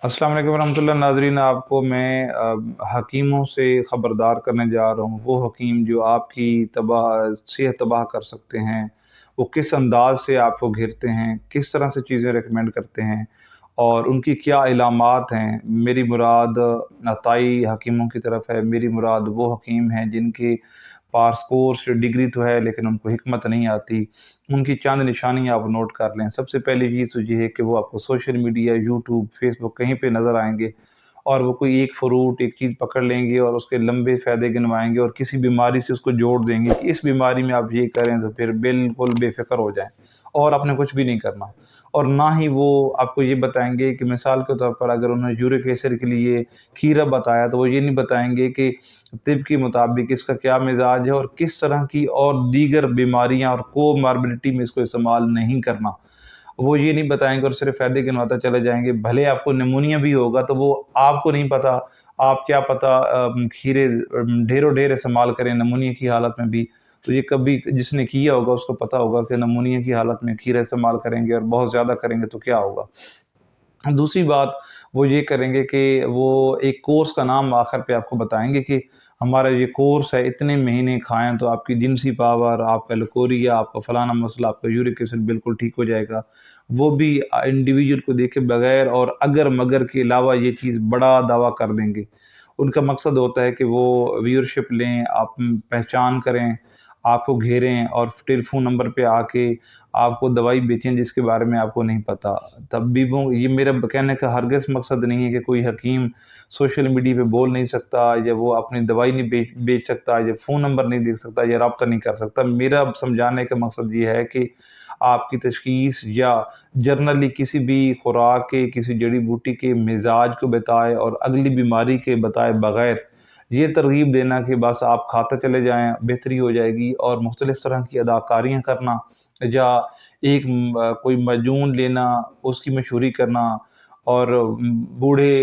अस्सलाम वालेकुम रहमतुल्लाह नाज़रीन। आपको मैं हकीमों से ख़बरदार करने जा रहा हूँ। वो हकीम जो आपकी सेहत तबाह कर सकते हैं, वो किस अंदाज़ से आपको घेरते हैं, किस तरह से चीज़ें रिकमेंड करते हैं और उनकी क्या इलामात हैं। मेरी मुराद अताई हकीमों की तरफ है। मेरी मुराद वो हकीम हैं जिनके पास कोर्स डिग्री तो है लेकिन उनको हिकमत नहीं आती। उनकी चंद निशानियाँ आप नोट कर लें। सबसे पहली चीज़ तो ये है कि वो आपको सोशल मीडिया, यूट्यूब, फेसबुक कहीं पे नज़र आएँगे और वो कोई एक फ्रूट, एक चीज़ पकड़ लेंगे और उसके लंबे फ़ायदे गिनवाएँगे और किसी बीमारी से उसको जोड़ देंगे कि इस बीमारी में आप ये करें तो फिर बिल्कुल बेफ़िक्र हो जाएँ और आपने कुछ भी नहीं करना। और ना ही वो आपको ये बताएँगे कि मिसाल के तौर पर अगर उन्होंने यूरिक एसिड के लिए खीरा बताया तो वो ये नहीं बताएँगे कि तिब के मुताबिक इसका क्या मिज़ाज है और किस तरह की और दीगर बीमारियाँ और कोमॉर्बिडिटी में इसको इस्तेमाल नहीं करना। वो ये नहीं बताएँगे और सिर्फ़ फ़ायदे गिनवाते चले जाएँगे। भले आपको निमोनिया भी होगा तो वो आपको नहीं पता, आप क्या पता खीरे ढेरों-ढेर इस्तेमाल करें निमोनिया की हालत में भी। तो ये कभी जिसने किया होगा उसको पता होगा कि निमोनिया की हालत में खीरा इस्तेमाल करेंगे और बहुत ज़्यादा करेंगे तो क्या होगा। दूसरी बात वो ये करेंगे कि वो एक कोर्स का नाम आखिर पे आपको बताएँगे कि हमारा ये कोर्स है, इतने महीने खाएँ तो आपकी जिनसी पावर, आपका लकोरिया, आपका फलाना मसला, आपका यूरिक एसिड बिल्कुल ठीक हो जाएगा। वो भी इंडिविजुअल को देखे बगैर और अगर-मगर के अलावा ये चीज़ बड़ा दावा कर देंगे। उनका मकसद होता है कि वो व्यूअरशिप लें, आप पहचान करें, आपको घेरें और टेलीफ़ोन नंबर पे आके आपको दवाई बेचें जिसके बारे में आपको नहीं पता। तबीबों ये मेरा कहने का हरगिज़ मकसद नहीं है कि कोई हकीम सोशल मीडिया पे बोल नहीं सकता या वो अपनी दवाई नहीं बेच सकता या फ़ोन नंबर नहीं दे सकता या राब्ता नहीं कर सकता। मेरा समझाने का मकसद ये है कि आपकी तशख़ीस या जनरली किसी भी खुराक के, किसी जड़ी-बूटी के मिज़ाज को बताए और अगली बीमारी के बताए बगैर ये तरग़ीब देना कि बस आप खाते चले जाएँ, बेहतरी हो जाएगी और मुख्तलिफ़ तरह की अदाकारियाँ करना या कोई मजनून लेना, उसकी मशहूरी करना और बूढ़े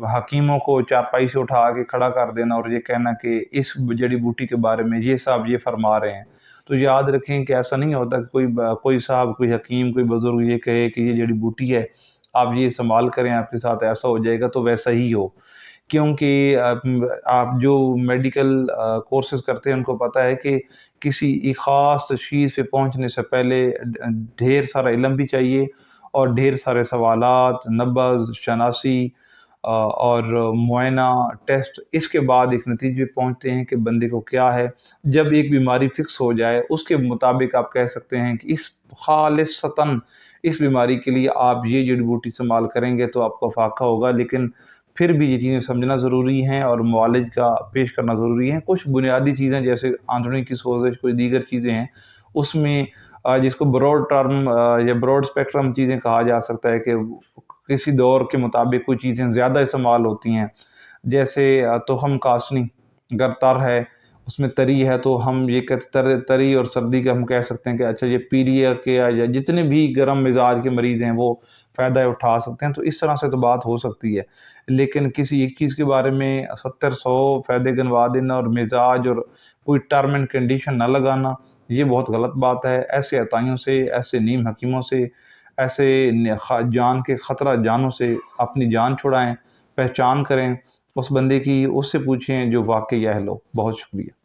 हकीमों को चारपाई से उठा के खड़ा कर देना और ये कहना कि इस जड़ी-बूटी के बारे में ये साहब ये फ़रमा रहे हैं। तो याद रखें कि ऐसा नहीं होता कि कोई साहब, कोई हकीम, कोई बुज़ुर्ग ये कहे कि ये जड़ी-बूटी है, आप ये इस्तेमाल करें, आपके साथ ऐसा हो जाएगा, तो वैसा ही हो। क्योंकि आप जो मेडिकल कोर्सेज़ करते हैं उनको पता है कि किसी एक ख़ास तशख़ीस पे पहुँचने से पहले ढेर सारा इल्म भी चाहिए और ढेर सारे सवालात, नब्ज़, शनासी और मुआयना, टेस्ट, इसके बाद एक नतीजे पे पहुँचते हैं कि बंदे को क्या है। जब एक बीमारी फ़िक्स हो जाए उसके मुताबिक आप कह सकते हैं कि इस ख़ालिसतन इस बीमारी के लिए आप ये जड़ी-बूटी इस्तेमाल करेंगे तो आपको फ़ाक़ा होगा। लेकिन फिर भी ये चीज़ें समझना ज़रूरी हैं और मुआलिज का पेश करना ज़रूरी है। कुछ बुनियादी चीज़ें जैसे आंतड़ियों की सोज़श, कोई दीगर चीज़ें हैं, उसमें जिसको ब्रॉड टर्म या ब्रॉड स्पेक्ट्रम चीज़ें कहा जा सकता है कि किसी दौर के मुताबिक कोई चीज़ें ज़्यादा इस्तेमाल होती हैं। जैसे तुहम कासनी, अगर तर है, उसमें तरी है तो हम ये तरी और सर्दी का हम कह सकते हैं कि अच्छा ये पीलिया के या जितने भी गर्म मिज़ाज के मरीज़ हैं वो फ़ायदा उठा सकते हैं। तो इस तरह से तो बात हो सकती है। लेकिन किसी एक चीज़ के बारे में 70-100 फ़ायदे गिनवा देना और मिज़ाज और कोई टर्म एंड कंडीशन ना लगाना, ये बहुत गलत बात है। ऐसे अताइयों से, ऐसे नीम हकीमों से, ऐसे जान के ख़तरा जानों से अपनी जान छुड़ाएँ, पहचान करें उस बंदे की, उससे पूछें जो वाक़ई अहल हो। बहुत शुक्रिया।